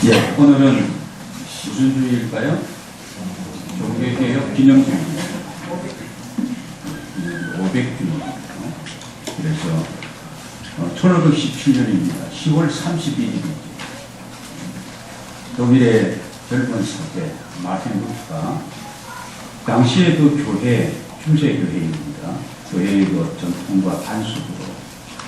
예, 오늘은 무슨 주일일까요? 종교개혁 기념주일입니다. 500주일. 그래서 1517년입니다. 10월 31일이죠. 독일의 젊은 사제 마틴 루터가 당시의 그 교회, 중세교회입니다. 교회의 그 전통과 반숙으로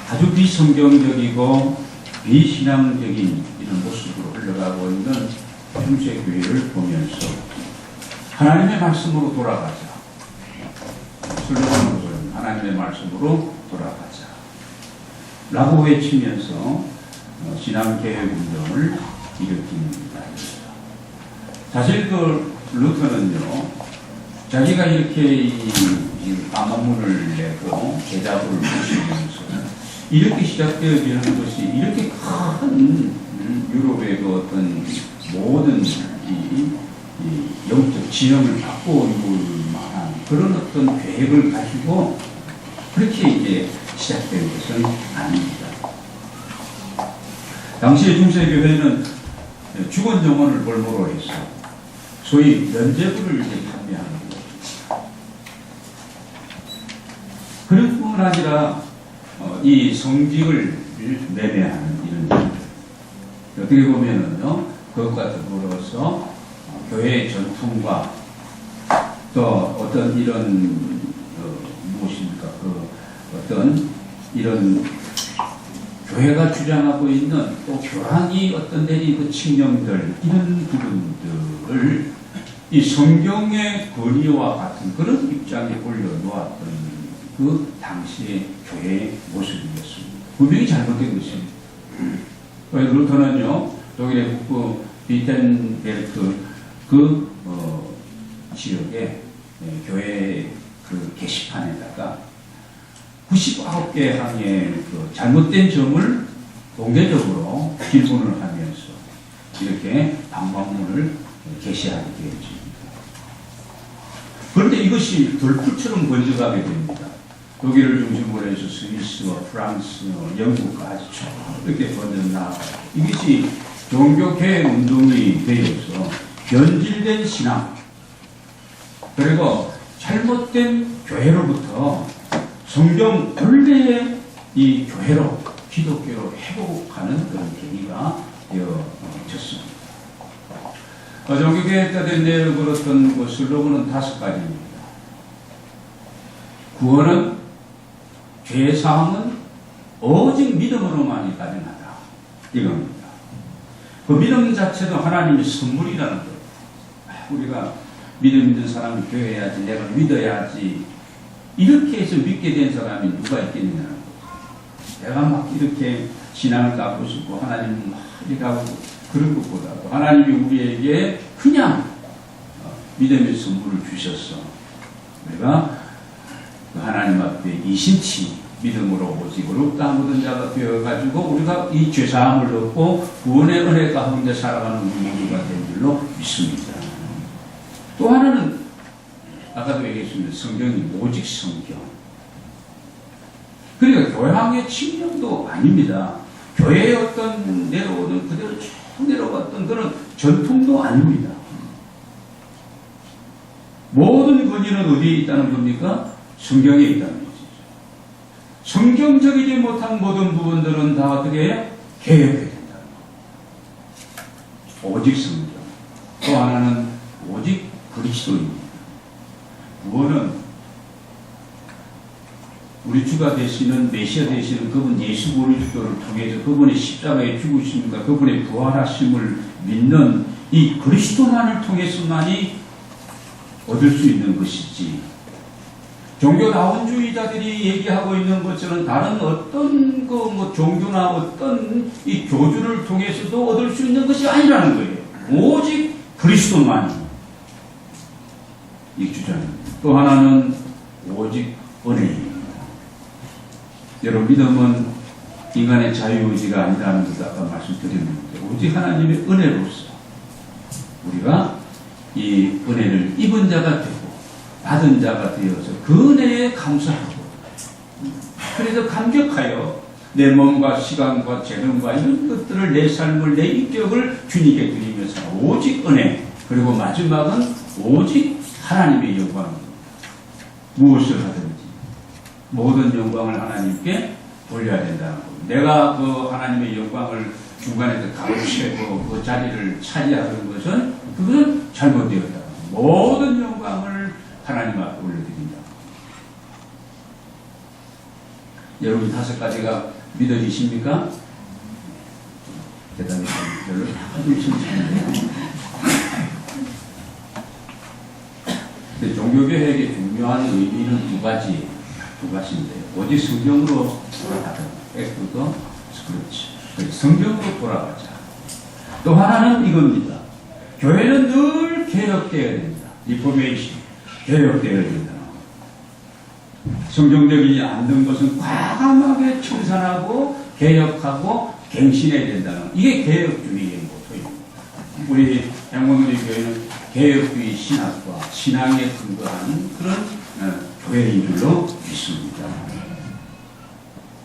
아주 비성경적이고 비신앙적인 이런 모습으로 흘러가고 있는 중세교회를 보면서 하나님의 말씀으로 돌아가자. 슬로건으로는 하나님의 말씀으로 돌아가자. 라고 외치면서 신앙개혁운동을 일으킵니다. 사실 그 루터는요, 자기가 이렇게 이 암호문을 내고 제자부를 모시면서 이렇게 시작되어지는 것이 이렇게 큰 유럽의 그 어떤 모든 이 영적 지형을 바꿔올 만한 그런 어떤 계획을 가지고 그렇게 이제 시작된 것은 아닙니다. 당시의 중세교회는 죽은 영혼을 볼모로 해서 소위 면죄부를 이제 판매하는 거죠. 그런 뿐 아니라 이 성직을 매매하는 이런 일들. 어떻게 보면은요, 그것과 더불어서 교회의 전통과 또 어떤 이런 무엇입니까? 그 어떤 이런 교회가 주장하고 있는 또 교황이 어떤 내린 그 칙령들 이런 부분들을 이 성경의 권위와 같은 그런 입장에 올려놓았던 그 당시의 교회의 모습이었습니다. 분명히 잘못된 것입니다. 루터는요, 독일의 북부 비텐베르크 그 지역에 교회 그 게시판에다가 99개 항의 그 잘못된 점을 공개적으로 질문을 하면서 이렇게 방법문을 게시하게 되었습니다. 그런데 이것이 돌풀처럼 번져가게 됩니다. 독일을 중심으로 해서 스위스와 프랑스, 영국까지 쭉 이렇게 번져나가고 이것이 종교개혁 운동이 되어서 변질된 신앙 그리고 잘못된 교회로부터 성경 본래의 이 교회로 기독교로 회복하는 그런 계기가 되어졌습니다. 종교개혁자들이 내걸었던 그 슬로건은 5가지입니다. 구원은 죄사함은 오직 믿음으로만이 가능하다. 이겁니다. 그 믿음 자체도 하나님의 선물이라는 거예요. 우리가 믿음 있는 사람이 교회해야지, 내가 믿어야지. 이렇게 해서 믿게 된 사람이 누가 있겠느냐는 거죠. 내가 막 이렇게 신앙을 갖고 싶고 하나님 막 이렇게 하고 그런 것보다도 하나님이 우리에게 그냥 믿음의 선물을 주셨어. 우리가 그 하나님 앞에 이심치 믿음으로 오직 어렵다 모든 자가 되어가지고 우리가 이 죄사함을 얻고 구원의 은혜 가운데 살아가는 우리가 된 줄로 믿습니다. 또 하나는 아까도 얘기했습니다. 성경이 오직 성경. 그러니까 교황의 칙령도 아닙니다. 교회의 어떤 내려오는 그대로 쭉 내려갔던 그런 전통도 아닙니다. 모든 권위는 어디에 있다는 겁니까? 성경에 있다는 거죠. 성경적이지 못한 모든 부분들은 다 어떻게 개혁해야 된다. 오직 성경. 또 하나는 오직 그리스도입니다. 구원은 우리 주가 되시는 메시아 되시는 그분 예수 그리스도를 통해서 그분의 십자가에 죽으심과 그분의 부활하심을 믿는 이 그리스도만을 통해서만이 얻을 수 있는 것이지 종교다원주의자들이 얘기하고 있는 것처럼 다른 어떤 그 뭐 종교나 어떤 이 교주를 통해서도 얻을 수 있는 것이 아니라는 거예요. 오직 그리스도만이 이 주장입니다. 또 하나는 오직 은혜입니다. 여러분 믿음은 인간의 자유의지가 아니라는 것을 아까 말씀드렸는데 오직 하나님의 은혜로서 우리가 이 은혜를 입은 자가 되고 받은 자가 되어서 그 은혜에 감사하고 그래서 감격하여 내 몸과 시간과 재능과 이런 것들을 내 삶을 내 인격을 주님께 드리면서 오직 은혜 그리고 마지막은 오직 하나님의 영광입니다. 무엇을 하든지 모든 영광을 하나님께 돌려야 된다는 겁니다. 내가 그 하나님의 영광을 중간에 가로채고 그 자리를 차지하는 것은 그것은 잘못되었다. 모든 영광을 하나님 앞에 올려드린다. 여러분 5가지가 믿어지십니까? 대단히 별로 종교개혁의 중요한 의미는 두 가지인데 오직 성경으로 돌아가자. 엑스도 그렇지. 성경으로 돌아가자. 또 하나는 이겁니다. 교회는 늘 개혁되어야 된다. 리포메이션 개혁되어야 된다. 성경적이지 않는 것은 과감하게 청산하고 개혁하고 갱신해야 된다는 이게 개혁주의의 모토입니다. 우리 향원우리 교회는 개혁주의 신학과 신앙에 근거하는 그런 교회인 줄로 믿습니다.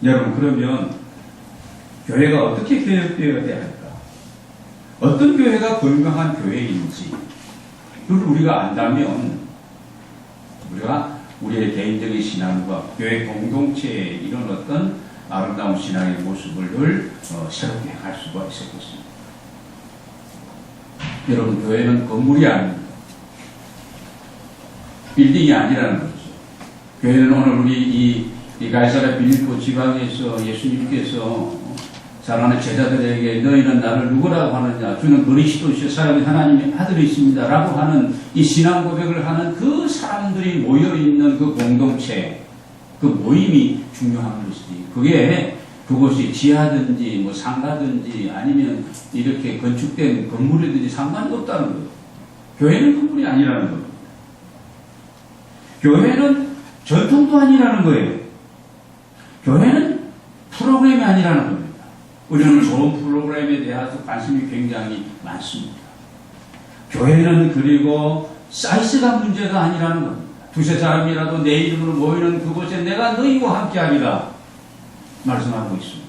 여러분 그러면 교회가 어떻게 개혁되어야 할까? 어떤 교회가 건강한 교회인지 그걸 우리가 안다면 우리가 우리의 개인적인 신앙과 교회 공동체의 이런 어떤 아름다운 신앙의 모습을 늘 새롭게 할 수가 있을 것입니다. 여러분 교회는 건물이 아닙니다. 빌딩이 아니라는 거죠. 교회는 오늘 우리 이 가이사랴 빌립보 지방에서 예수님께서 사랑하는 제자들에게 너희는 나를 누구라고 하느냐 주는 그리스도시요 사람이 하나님의 아들이십니다 라고 하는 이 신앙 고백을 하는 그 사람들이 모여있는 그 공동체 그 모임이 중요한 것이지 그것이 지하든지 뭐 상가든지 아니면 이렇게 건축된 건물이든지 상관이 없다는 거예요. 교회는 건물이 아니라는 겁니다. 교회는 전통도 아니라는 거예요. 교회는 프로그램이 아니라는 겁니다. 우리는 좋은 프로그램에 대해서 관심이 굉장히 많습니다. 교회는 그리고 사이즈가 문제가 아니라는 겁니다. 두세 사람이라도 내 이름으로 모이는 그곳에 내가 너희와 함께하리라 말씀하고 있습니다.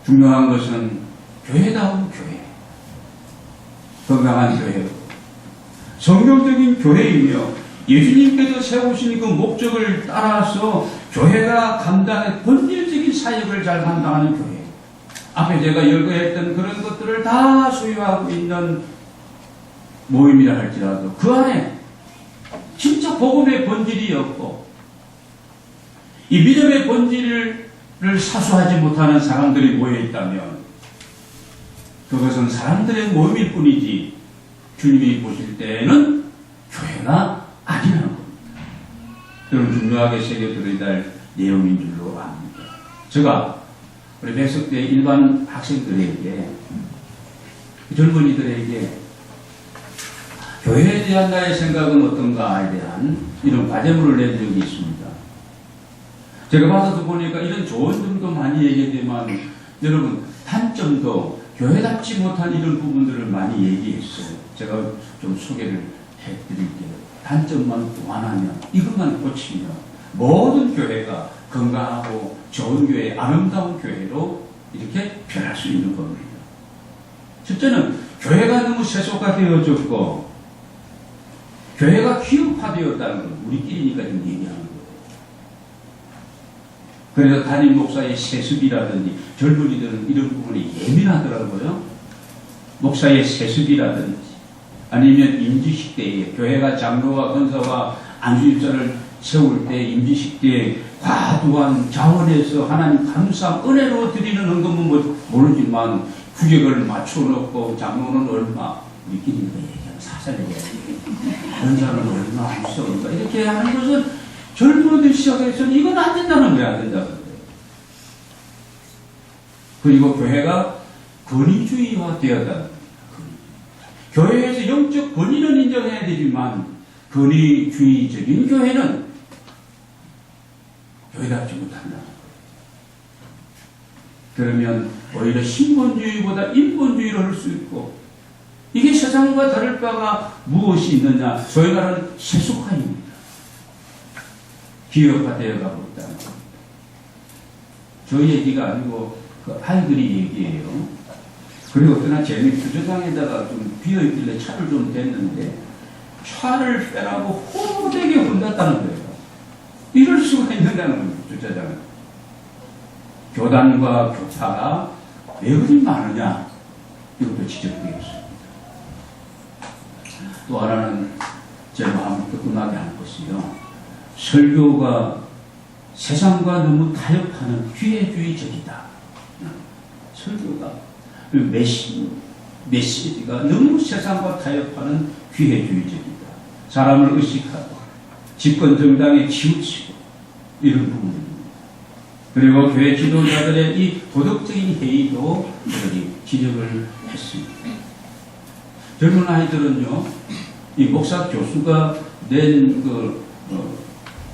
중요한 것은 교회다운 교회, 건강한 교회, 성경적인 교회이며 예수님께서 세우신 그 목적을 따라서 교회가 감당의 본질적인 사역을 잘 감당하는 교회. 앞에 제가 열거했던 그런 것들을 다 소유하고 있는 모임이라 할지라도 그 안에 진짜 복음의 본질이 없고 이 믿음의 본질을 사수하지 못하는 사람들이 모여있다면 그것은 사람들의 모임일 뿐이지 주님이 보실 때는 교회가 아니라는 겁니다. 그럼 중요하게 새겨들어야 할 내용인 줄로 압니다. 제가 우리 백석대 일반 학생들에게 젊은이들에게 교회에 대한 나의 생각은 어떤가에 대한 이런 과제물을 낸 적이 있습니다. 제가 받아서 보니까 이런 좋은 점도 많이 얘기되지만 여러분 단점도 교회답지 못한 이런 부분들을 많이 얘기했어요. 제가 좀 소개를 해드릴게요. 단점만 보완하면 이것만 고치면 모든 교회가 건강하고 좋은 교회, 아름다운 교회로 이렇게 변할 수 있는 겁니다. 첫째는 교회가 너무 세속화되어졌고 교회가 기업화되었다는 건 우리끼리니까 좀 얘기하는 거예요. 그래서 담임 목사의 세습이라든지 젊은이들은 이런 부분이 예민하더라고요. 목사의 세습이라든지 아니면 임지식 때에 교회가 장로와 권사와 안수집사를 세울 때 임지식 때에 과도한 자원에서 하나님 감사 은혜로 드리는 헌금은 뭐 모르지만 규격을 맞춰놓고 장로는 얼마 우리끼리 얘기하면 사살 얘기하지 권사는 얼마 안수사 얼마 이렇게 하는 것은 젊은이들 시작해서는 이건 안 된다는 거야. 안 된다는 거예요. 그리고 교회가 권위주의화 되었다는 거예요. 교회에서 영적 권위는 인정해야 되지만 권위주의적인 교회는 교회답지 못한다. 그러면 오히려 신본주의보다 인본주의로 할 수 있고 이게 세상과 다를 바가 무엇이 있느냐? 소위 말하는 세속화입니다. 기업화되어 가고 있다는 겁니다. 저 얘기가 아니고 그 아이들이 얘기해요. 그리고 어떠나 쟤는 주차장에다가 좀 비어있길래 차를 좀 댔는데 차를 빼라고 호되게 혼났다는 거예요. 이럴 수가 있는다는 거예요. 주차장에. 교단과 교파가 왜 그리 많으냐, 이것도 지적되었습니다. 또 하나는 제 마음을 뜨끔하게 할 것이요, 설교가 세상과 너무 타협하는 기회주의적이다. 설교가 메시지가 너무 세상과 타협하는 기회주의적이다. 사람을 의식하고 집권 정당에 치우치고 이런 부분입니다. 그리고 교회 지도자들의 이 도덕적인 회의도 여기 지적을 했습니다. 젊은 아이들은요, 이 목사 교수가 낸 그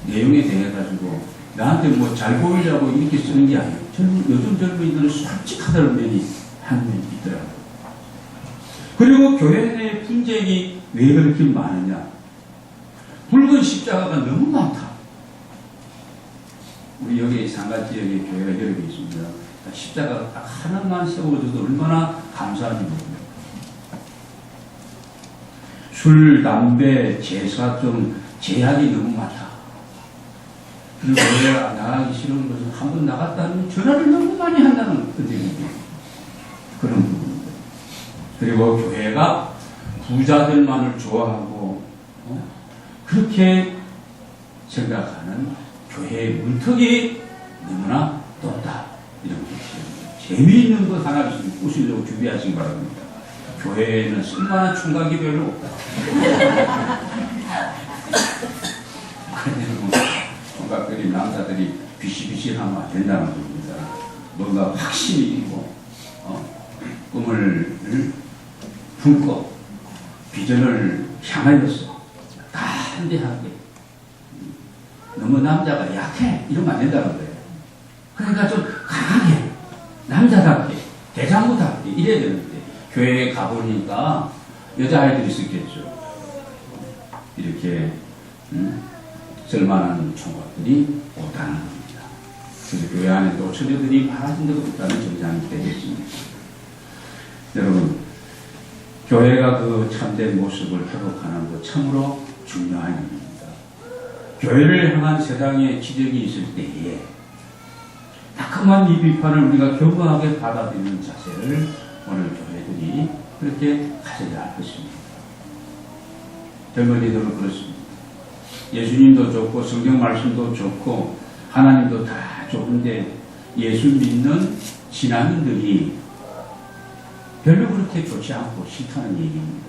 내용에 대해 가지고 나한테 뭐 잘 보이려고 이렇게 쓰는 게 아니에요. 요즘 젊은이들은 솔직하다는 면이 한 면이 있더라고요. 그리고 교회 내 분쟁이 왜 그렇게 많으냐? 붉은 십자가가 너무 많다. 우리 여기 상가 지역에 교회가 여러 개 있습니다. 십자가가 딱 하나만 세워줘도 얼마나 감사한지 모릅니다. 술, 담배, 제사 등 제약이 너무 많다. 그리고 교회 나가기 싫은 것은 한 번 나갔다면 전화를 너무 많이 한다는 그런 부분입니다. 그리고 교회가 부자들만을 좋아하고 그렇게 생각하는 교회의 문턱이 너무나 떴다. 이런 것이죠. 재미있는 것 하나씩 꾸시려고 준비하시기 바랍니다. 교회에는 쓸만한 총각이 별로 없다. 총각들이, 남자들이 비실비실하면 안 된다는 겁니다. 뭔가 확신이 있고 꿈을 품고 비전을 향하여서 담대하게, 너무 남자가 약해 이러면 안 된다는 거예요. 그러니까 좀 강하게, 남자답게, 대장부답게 이래야 되는데, 교회에 가보니까 여자아이들이 있었겠죠. 이렇게 쓸만한 총각들이 없다는 겁니다. 그래서 교회 안에 또 처녀들이 많아진 것보다는 정상이 되겠습니다. 여러분, 교회가 그 참된 모습을 회복하는 것 참으로 중요한 일입니다. 교회를 향한 세상의 지적이 있을 때에 따끔한 이 비판을 우리가 겸허하게 받아들이는 자세를 오늘 교회들이 그렇게 가져야 할 것입니다. 젊은이들은 그렇습니다. 예수님도 좋고 성경 말씀도 좋고 하나님도 다 좋은데 예수 믿는 신앙인들이 별로 그렇게 좋지 않고 싫다는 얘기입니다.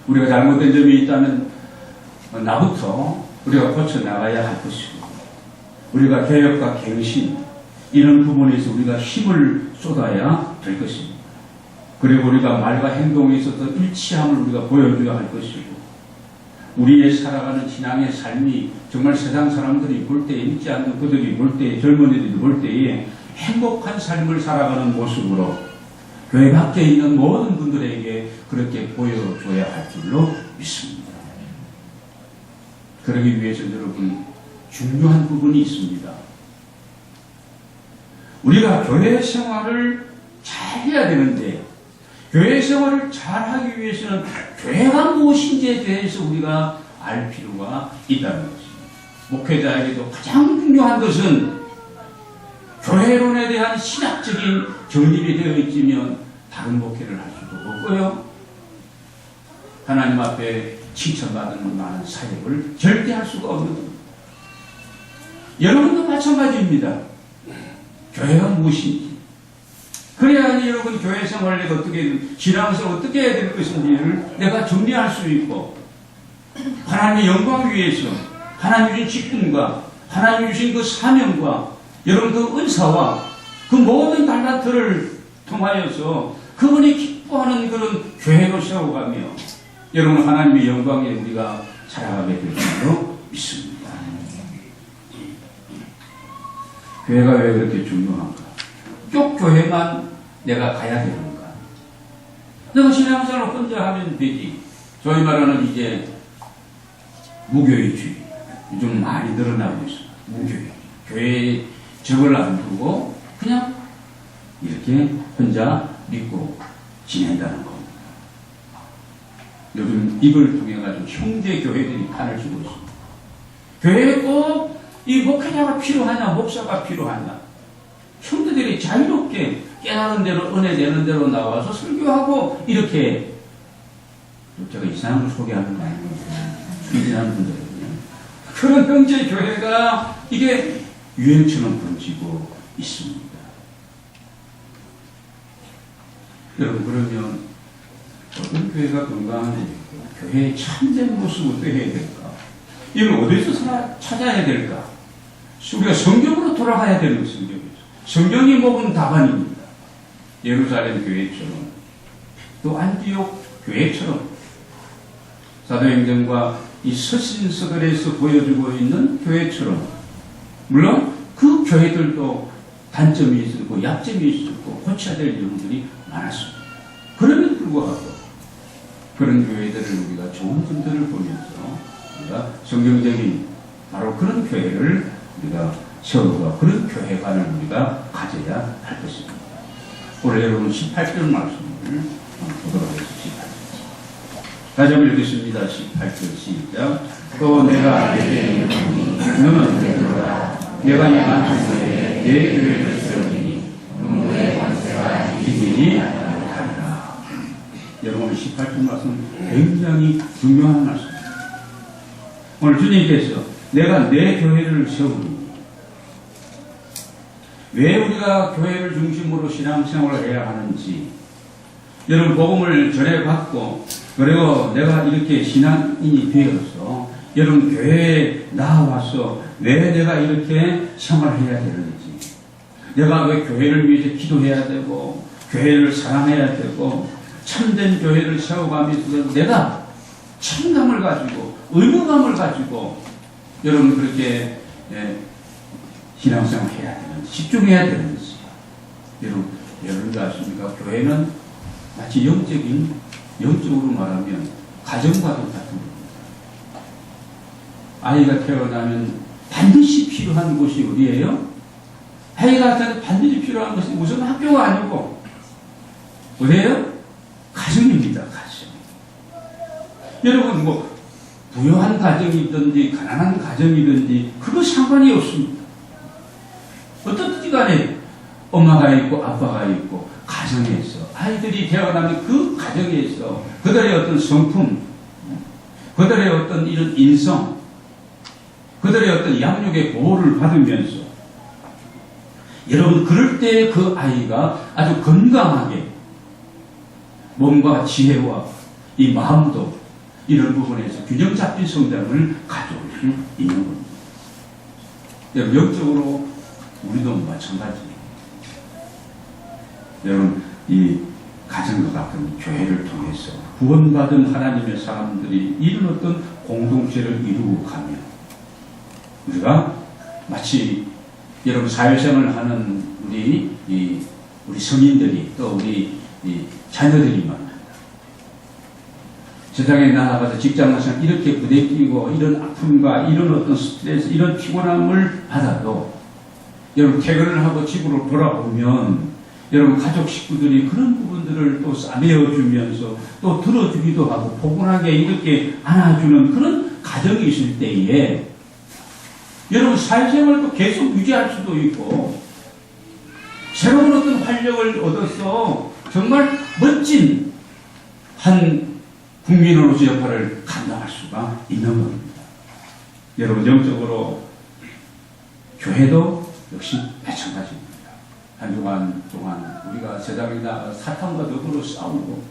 우리가 잘못된 점이 있다면 나부터 우리가 고쳐나가야 할 것이고, 우리가 개혁과 갱신 이런 부분에서 우리가 힘을 쏟아야 될 것입니다. 그리고 우리가 말과 행동에 있어서 일치함을 우리가 보여줘야 할 것이고, 우리의 살아가는 신앙의 삶이 정말 세상 사람들이 볼 때, 믿지 않는 그들이 볼 때, 젊은이들이 볼 때에 행복한 삶을 살아가는 모습으로 교회 밖에 있는 모든 분들에게 그렇게 보여줘야 할 줄로 믿습니다. 그러기 위해서 여러분, 중요한 부분이 있습니다. 우리가 교회 생활을 잘 해야 되는데, 교회 생활을 잘 하기 위해서는 교회가 무엇인지에 대해서 우리가 알 필요가 있다는 것입니다. 목회자에게도 가장 중요한 것은 교회론에 대한 신학적인 정립이 되어 있으면 다른 목회를 할 수도 없고요, 하나님 앞에 칭찬받는 많은 사역을 절대 할 수가 없는 겁니다. 여러분도 마찬가지입니다. 교회가 무엇인지, 그래야 여러분 교회 생활을 어떻게, 신앙생활을 어떻게 해야 될 것인지를 내가 정리할 수 있고, 하나님의 영광 위해서 하나님 주신 직분과 하나님 주신 그 사명과 여러분 그 은사와 그 모든 달란트를 통하여서 그분이 기뻐하는 그런 교회로 세워가며 여러분 하나님의 영광에 우리가 살아가게 될 줄로 믿습니다. 교회가 왜 그렇게 중요한가? 쪽 교회만 내가 가야 되는가? 내가 신앙생활을 혼자 하면 되지. 소위 말하는 이제 무교회주의 좀 많이 늘어나고 있습니다. 무교회. 교회 적을 안 두고 그냥 이렇게 혼자 믿고 지낸다는 겁니다. 요즘 이걸 통해 가지고 형제 교회들이 판을 주고 있습니다. 교회에 꼭 이 목회자가 필요하냐, 목사가 필요하냐. 형제들이 자유롭게 깨달은 대로, 은혜 되는 대로 나와서 설교하고 이렇게. 제가 이상한 걸 소개하는 거 아니에요. 순진한 분들은요. 그런 형제 교회가 이게 유행처럼 번지고 있습니다. 여러분, 그러면 어떤 교회가 건강한지, 교회의 참된 모습을 어떻게 해야 될까? 이걸 어디서 찾아야 될까? 우리가 성경으로 돌아가야 되는 성경이죠. 성경이 먹은 답안입니다. 예루살렘 교회처럼, 또 안디옥 교회처럼, 사도행전과 이 서신서들에서 보여주고 있는 교회처럼, 물론 그 교회들도 단점이 있었고 약점이 있었고 고쳐야 될 점들이 많았습니다. 그럼에도 불구하고 그런 교회들을 우리가 좋은 점들을 보면서 우리가 성경적인 바로 그런 교회를 우리가 세우고 그런 교회관을 우리가 가져야 할 것입니다. 오늘 여러분 18절 말씀을 보도록 하겠습니다. 다시 한번 읽겠습니다. 18절 시작. 또 내가 내게 너는 내가 이 만주에 내 교회를 세우니 누구의 관세가 이기니 못하리라. 여러분 18절 말씀 굉장히 중요한 말씀입니다. 오늘 주님께서 내가 내 교회를 세우니, 왜 우리가 교회를 중심으로 신앙생활을 해야 하는지, 여러분 복음을 전해받고 그리고 내가 이렇게 신앙인이 되어서 여러분 교회에 나와서 왜 내가 이렇게 생활해야 되는지, 내가 왜 교회를 위해서 기도해야 되고 교회를 사랑해야 되고 참된 교회를 세워가면서 내가 책임감을 가지고 의무감을 가지고 여러분 그렇게 신앙생활 해야 되는지, 집중해야 되는지. 여러분 아십니까? 교회는 마치 영적으로 말하면 가정과도 같은 겁니다. 아이가 태어나면 반드시 필요한 곳이 어디예요? 아이가 태어나면 반드시 필요한 것이 무슨 학교가 아니고 어디예요? 가정입니다. 가정. 여러분 뭐 부유한 가정이든지 가난한 가정이든지 그거 상관이 없습니다. 어떻든지 간에 엄마가 있고 아빠가 있고 가정에서 아이들이 태어나면 그 가정에서 그들의 어떤 성품, 그들의 어떤 이런 인성, 그들의 어떤 양육의 보호를 받으면서 여러분 그럴 때 그 아이가 아주 건강하게 몸과 지혜와 이 마음도 이런 부분에서 균형 잡힌 성장을 가져올 수 있는 겁니다. 여러분 영적으로 우리도 마찬가지입니다. 여러분 이 가정과 같은 교회를 통해서 구원받은 하나님의 사람들이 이런 어떤 공동체를 이루고 가면 우리가 마치 여러분 사회생활을 하는 우리 성인들이 또 우리 자녀들이 만난다. 세상에 나아가서 직장에서 이렇게 부대끼고 이런 아픔과 이런 어떤 스트레스, 이런 피곤함을 받아도 여러분 퇴근을 하고 집으로 돌아오면 여러분 가족 식구들이 그런 부분들을 또 싸매어주면서 또 들어주기도 하고 포근하게 이렇게 안아주는 그런 가정이 있을 때에 여러분 사회생활도 계속 유지할 수도 있고 새로운 어떤 활력을 얻어서 정말 멋진 한 국민으로서 역할을 감당할 수가 있는 겁니다. 여러분 영적으로 교회도 역시 마찬가지입니다. 한 주간 동안 우리가 세상에 나가 사탄과 더불어 싸우고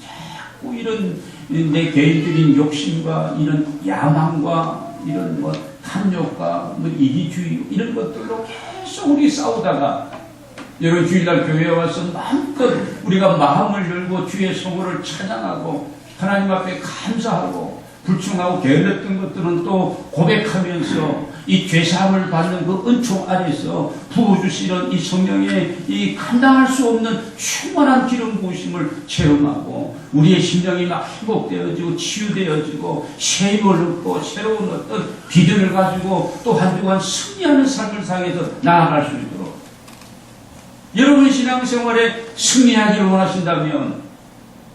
자꾸 이런 내 개인적인 욕심과 이런 야망과 이런 뭐 탐욕과 뭐 이기주의 이런 것들로 계속 우리 싸우다가 여러분 주일날 교회에 와서 마음껏 우리가 마음을 열고 주의 성호를 찬양하고 하나님 앞에 감사하고 불충하고 게을렀던 것들은 또 고백하면서 이 죄사함을 받는 그 은총 아래서 부어주시는 이 성령의 이 감당할 수 없는 충만한 기름 부으심을 체험하고 우리의 심령이 막 회복되어지고 치유되어지고 새 힘을 얻고 새로운 어떤 비전을 가지고 또 한 주간 승리하는 삶을 향해서 나아갈 수 있도록 여러분 신앙생활에 승리하기를 원하신다면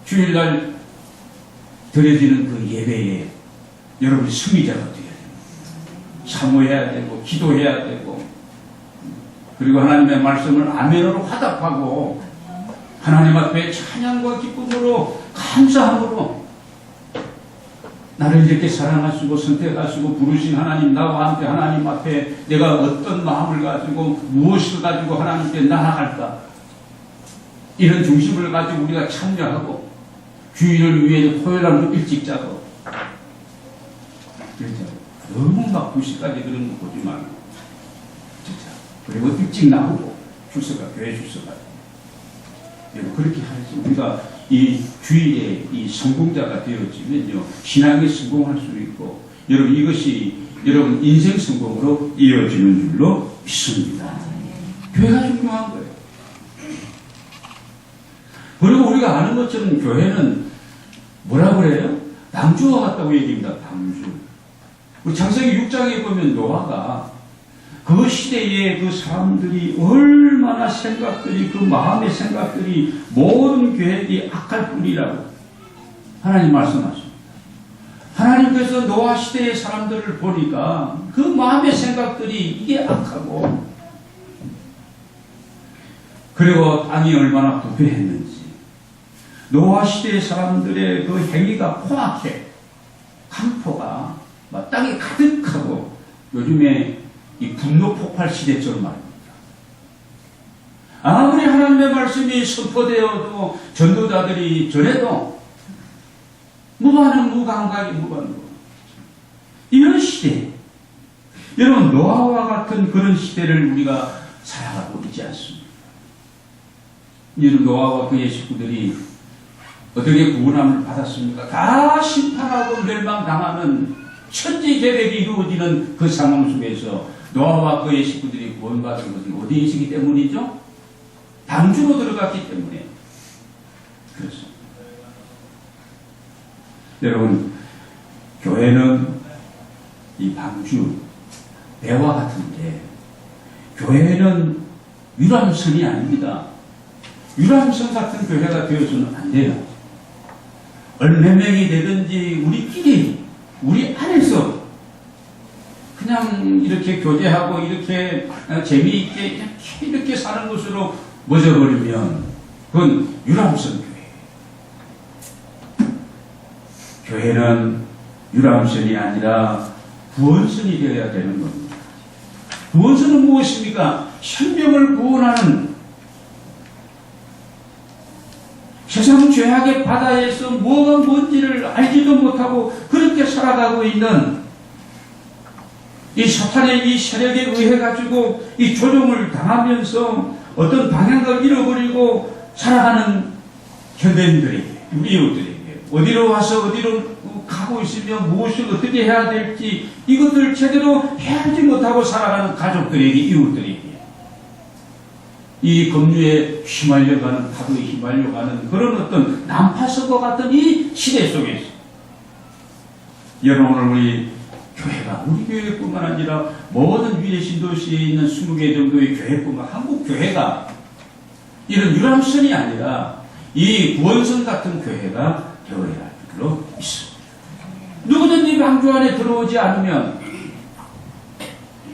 주일날 드려지는 그 예배에 여러분이 승리자가 되어야 됩니다. 사모해야 되고 기도해야 되고 그리고 하나님의 말씀을 아멘으로 화답하고 하나님 앞에 찬양과 기쁨으로 감사함으로 나를 이렇게 사랑하시고 선택하시고 부르신 하나님, 나와 함께 하나님 앞에 내가 어떤 마음을 가지고 무엇을 가지고 하나님께 나아갈까, 이런 중심을 가지고 우리가 참여하고 주일을 위해 토요일날 일찍 자고 그렇죠. 너무 막 2시까지 그런 거 보지 말고 진짜. 그리고 일찍 나오고 출석하 교회 출석하고 그렇게 하지. 우리가 이 주일에 이 성공자가 되어지면요 신앙에 성공할 수 있고 여러분 이것이 여러분 인생 성공으로 이어지는 줄로 믿습니다. 교회가 중요한 거예요. 그리고 우리가 아는 것처럼 교회는 뭐라 그래요? 방주와 같다고 얘기합니다. 방주. 우리 창세기 6장에 보면 노아가 그 시대에 그 사람들이 얼마나 생각들이 그 마음의 생각들이 모든 계획이 악할 뿐이라고 하나님 말씀하십니다. 하나님께서 노아 시대의 사람들을 보니까 그 마음의 생각들이 이게 악하고 그리고 땅이 얼마나 부패했는지 노아 시대의 사람들의 그 행위가 포악해 강포가 막 땅이 가득하고 요즘에 이 분노 폭발 시대처럼 말입니다. 아무리 하나님의 말씀이 선포되어도 전도자들이 전해도 무감각이 무반응. 이런 시대, 여러분 노아와 같은 그런 시대를 우리가 살아가고 있지 않습니다. 이런 노아와 그의 식구들이 어떻게 구원함을 받았습니까? 다 심판하고 멸망당하는 천지개벽이 이루어지는 그 상황 속에서 노아와 그의 식구들이 구원받은 것은 어디에 있기 때문이죠? 방주로 들어갔기 때문에 그렇습니다. 여러분 교회는 이 방주 배와 같은데 교회는 유람선이 아닙니다. 유람선 같은 교회가 되어서는 안 돼요. 얼마 명이 되든지 우리끼리 우리 안에서 그냥 이렇게 교제하고 이렇게 재미있게 이렇게 사는 것으로 멎어버리면 그건 유람선 교회. 교회는 유람선이 아니라 구원선이 되어야 되는 겁니다. 구원선은 무엇입니까? 생명을 구원하는 세상 죄악의 바다에서 뭐가 뭔지를 알지도 못하고 그렇게 살아가고 있는 이 사탄의 이 세력에 의해 가지고 이 조종을 당하면서 어떤 방향을 잃어버리고 살아가는 현대인들에게, 우리 이웃들에게 어디로 와서 어디로 가고 있으면 무엇을 어떻게 해야 될지 이것들을 제대로 헤아리지 못하고 살아가는 가족들에게, 이웃들에게 이 급류에 휘말려가는, 파도에 휘말려가는 그런 어떤 난파선과 같은 이 시대 속에서 여러분 오늘 우리 교회가 우리 교회뿐만 아니라 모든 위례 신도시에 있는 20개 정도의 교회뿐만 한국 교회가 이런 유람선이 아니라 이 구원선 같은 교회가 되어야 할 줄로 믿습니다. 누구든지 방주 안에 들어오지 않으면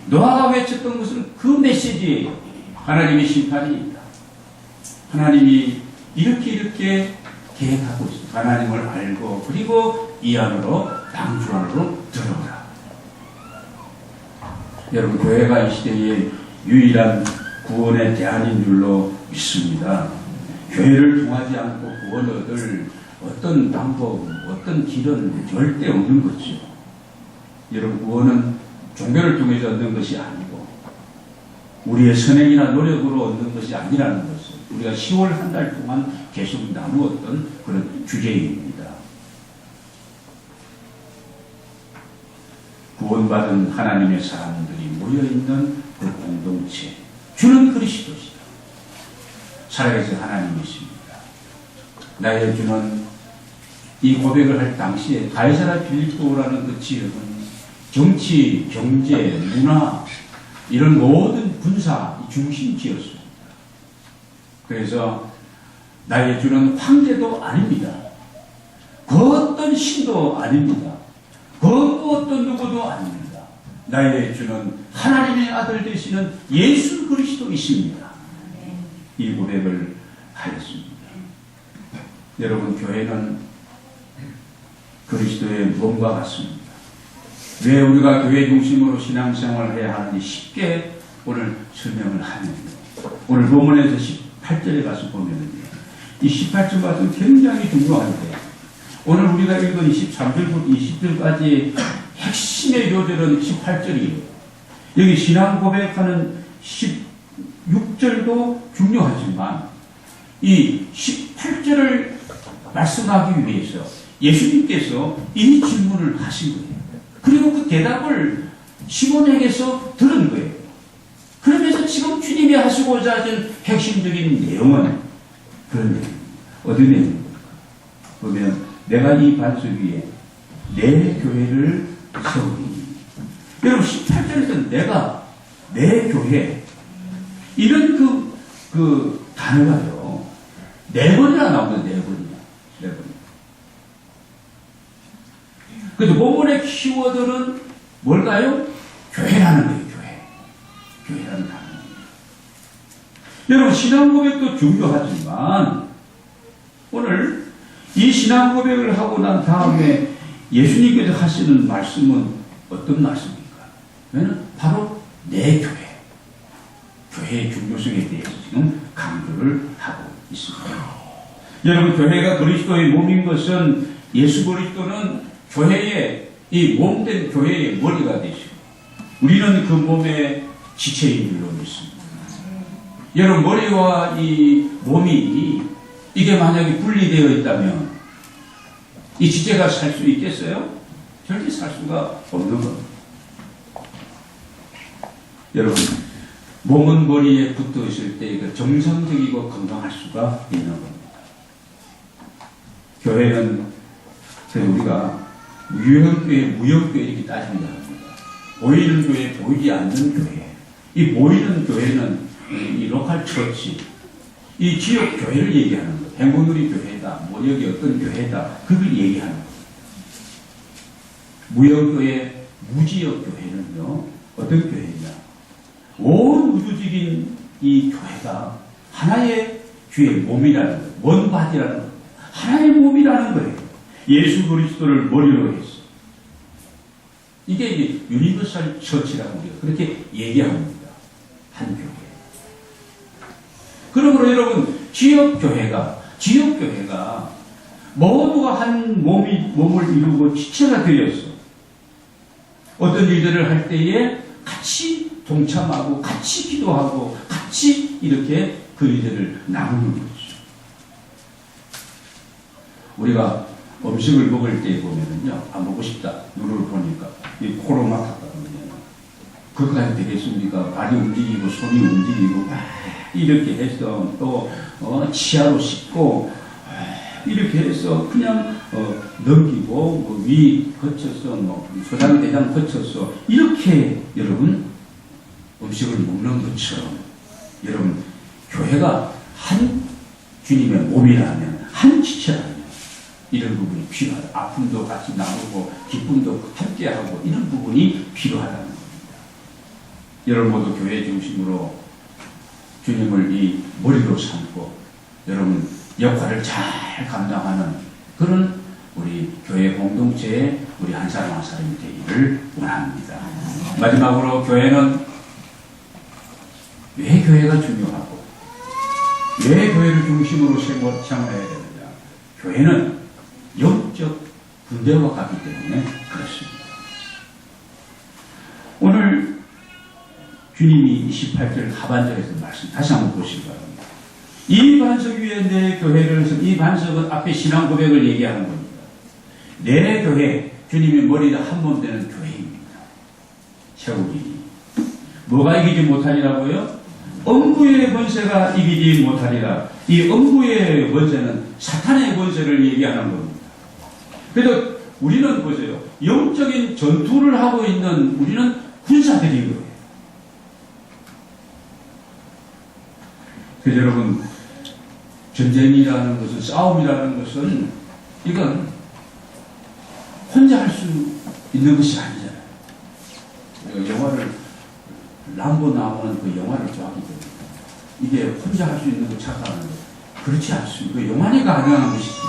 노아가 외쳤던 것은 그 메시지예요. 하나님의 심판이 있다. 하나님이 이렇게 계획하고 있습니다. 하나님을 알고 그리고 이 안으로 방주 안으로 들어오라. 여러분 교회가 이 시대의 유일한 구원의 대안인 줄로 믿습니다. 교회를 통하지 않고 구원을 얻을 어떤 방법, 어떤 길은 절대 없는 거죠. 여러분 구원은 종교를 통해서 얻는 것이 아니고 우리의 선행이나 노력으로 얻는 것이 아니라는 것을 우리가 10월 한 달 동안 계속 나누었던 그런 주제입니다. 구원받은 하나님의 사람들이 모여있는 그 공동체, 주는 그리스도시다. 살아계신 하나님이십니다. 나의 주는 이 고백을 할 당시에 가이사라 빌립보라는 그 지역은 정치, 경제, 문화 이런 모든 군사 중심지였습니다. 그래서 나의 주는 황제도 아닙니다. 그 어떤 신도 아닙니다. 그 어떤 누구도 아닙니다. 나의 주는 하나님의 아들 되시는 예수 그리스도이십니다. 이 고백을 하였습니다. 여러분, 교회는 그리스도의 몸과 같습니다. 왜 우리가 교회 중심으로 신앙생활을 해야 하는지 쉽게 오늘 설명을 하는데요. 오늘 본문에서 18절에 가서 보면은요, 이 18절 같은 굉장히 중요한데, 오늘 우리가 읽은 23절부터 20절까지의 핵심의 요절은 18절이에요. 여기 신앙 고백하는 16절도 중요하지만 이 18절을 말씀하기 위해서 예수님께서 이 질문을 하신 거예요. 그리고 그 대답을 시몬에게서 들은 거예요. 그러면서 지금 주님이 하시고자 하신 핵심적인 내용은 그런 내용입니다. 어떤 내용입니까? 보면 내가 이 반석 위에 내 교회를 세우리니. 여러분, 18절에서 내가 내 교회 이런 그 단어가요 4번이나 나오는데 4번이나. 그래서 본문의 키워드는 뭘까요? 교회라는 거예요. 교회라는 단어입니다. 여러분, 신앙 고백도 중요하지만 오늘 이 신앙 고백을 하고 난 다음에 예수님께서 하시는 말씀은 어떤 말씀입니까? 바로 내 교회의 중요성에 대해서 지금 강조를 하고 있습니다. 여러분, 교회가 그리스도의 몸인 것은 예수 그리스도는 교회의 이 몸된 교회의 머리가 되시고 우리는 그 몸의 지체인 줄로 믿습니다. 여러분, 머리와 이 몸이 이게 만약에 분리되어 있다면 이 지체가 살 수 있겠어요? 절대 살 수가 없는 겁니다. 여러분, 몸은 머리에 붙어 있을 때 정상적이고 건강할 수가 있는 겁니다. 교회는 우리가 유형교회, 무형교회 이렇게 따진다 합니다. 보이는 교회, 보이지 않는 교회. 이 보이는 교회는 이 로컬 처치, 이 지역 교회를 얘기하는 거예요. 행복누리 교회다, 뭐 여기 어떤 교회다, 그걸 얘기하는 거예요. 무형교회, 무지역 교회는요, 어떤 교회냐? 온 우주적인 이 교회가 하나의 주의 몸이라는 거예요. 원바디라는 거예요. 하나의 몸이라는 거예요. 예수 그리스도를 머리로 해서. 이게 유니버설 처치라고 우리가 그렇게 얘기합니다. 한 교회. 그러므로 여러분, 지역교회가 모두가 한 몸을 이루고 지체가 되어서 어떤 일들을 할 때에 같이 동참하고 같이 기도하고 같이 이렇게 그 일들을 나누는 거죠. 우리가 음식을 먹을 때 보면은요, 먹고 싶다. 눈을 보니까 이 코로 막았거든요. 그것까지 되겠습니까? 발이 움직이고 손이 움직이고 이렇게 해서 또 치아로 씹고 이렇게 해서 그냥 넘기고 위 거쳐서 소장 대장 거쳐서 이렇게 여러분 음식을 먹는 것처럼 여러분 교회가 한 주님의 몸이라면 한 지체라면 이런 부분이 필요하다. 아픔도 같이 나누고 기쁨도 함께하고 이런 부분이 필요하다는 겁니다. 여러분 모두 교회 중심으로 주님을 이 머리로 삼고 여러분 역할을 잘 감당하는 그런 우리 교회 공동체의 우리 한 사람 한 사람이 되기를 원합니다. 마지막으로 교회는 왜 교회가 중요하고 왜 교회를 중심으로 생활해야 되느냐? 교회는 영적 군대와 같기 때문에 그렇습니다. 오늘 주님이 28절 하반절에서 말씀 다시 한번 보시기 바랍니다. 이 반석 위에 내 교회를 해서 이 반석은 앞에 신앙 고백을 얘기하는 겁니다. 내 교회, 주님의 머리가 한 몸 되는 교회입니다. 세우리니. 뭐가 이기지 못하리라고요? 음부의 권세가 이기지 못하리라. 이 음부의 권세는 사탄의 권세를 얘기하는 겁니다. 그래서 우리는 보세요. 영적인 전투를 하고 있는 우리는 군사들인 거예요. 그래서 여러분, 전쟁이라는 것은, 싸움이라는 것은 이건 혼자 할 수 있는 것이 아니잖아요. 영화를 람보 나오는 그 영화를 좋아하기 때문에 이게 혼자 할 수 있는 거 착각하는 거예요. 그렇지 않습니다. 그 영화에 가능한 것이지.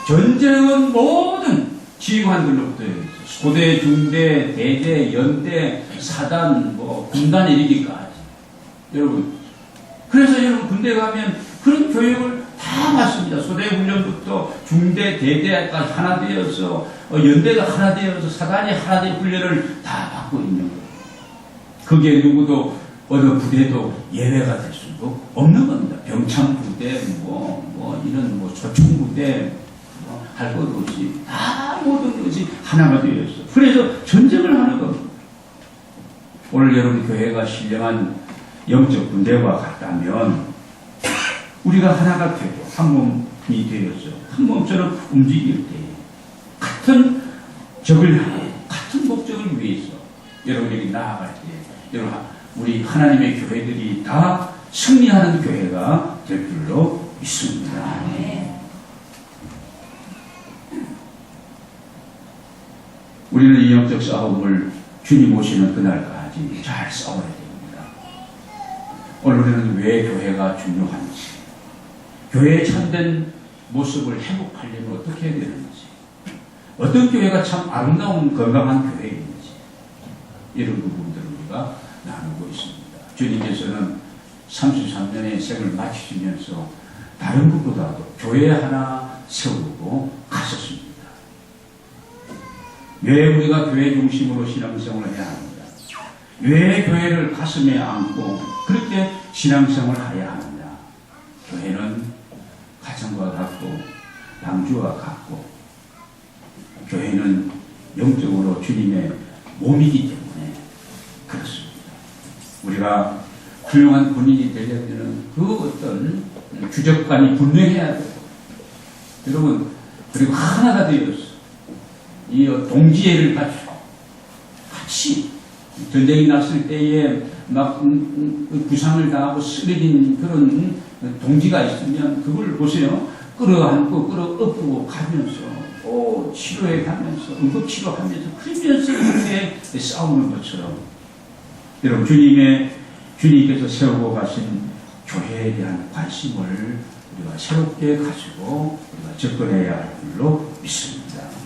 전쟁은 모든 지휘관들로부터 소대, 중대, 대대, 연대, 사단, 군단 이르기까지. 여러분, 그래서 여러분 군대 가면 그런 교육을 다 받습니다. 소대 훈련부터 중대, 대대까지 하나 되어서 연대가 하나 되어서 사단이 하나 된 훈련을 다 받고 있는 거예요. 그게 누구도 어느 부대도 예외가 될 수도 없는 겁니다. 병창부대, 이런 조총부대 할 것 없이 다 모든 것이 하나가 되었어. 그래서 전쟁을 하는 겁니다. 오늘 여러분 교회가 신령한 영적 군대와 같다면 우리가 하나가 되고 한 몸이 되어서 한 몸처럼 움직일 때 같은 적을 향해 같은 목적을 위해서 여러분에게 나아갈 때 여러분 우리 하나님의 교회들이 다 승리하는 교회가 될 줄로 믿습니다. 우리는 이 영적 싸움을 주님 오시는 그날까지 잘 싸워야 됩니다. 오늘 우리는 왜 교회가 중요한지, 교회의 참된 모습을 회복하려면 어떻게 해야 되는지, 어떤 교회가 참 아름다운 건강한 교회인지, 이런 부분들을 우리가 나누고 있습니다. 주님께서는 33년의 생을 마치시면서 다른 것보다도 교회 하나 세우고 가셨습니다. 왜 우리가 교회 중심으로 신앙생활을 해야 합니다? 왜 교회를 가슴에 안고 그렇게 신앙생활을 해야 합니다? 교회는 가정과 같고 양주와 같고 교회는 영적으로 주님의 몸이기 때문에 그렇습니다. 우리가 훌륭한 군인이 되려면 그 어떤 주적관이 분명해야 돼요. 여러분, 그리고 하나가 되어서 이 동지애를 갖추고 같이 전쟁이 났을 때에 막 부상을 당하고 쓰러진 그런 동지가 있으면 그걸 보세요. 끌어안고 끌어업고 가면서 또 치료해 가면서 응급치료하면서 그러면서 이렇게 싸우는 것처럼 여러분 주님께서 세우고 가신 교회에 대한 관심을 우리가 새롭게 가지고 우리가 접근해야 할 줄로 믿습니다.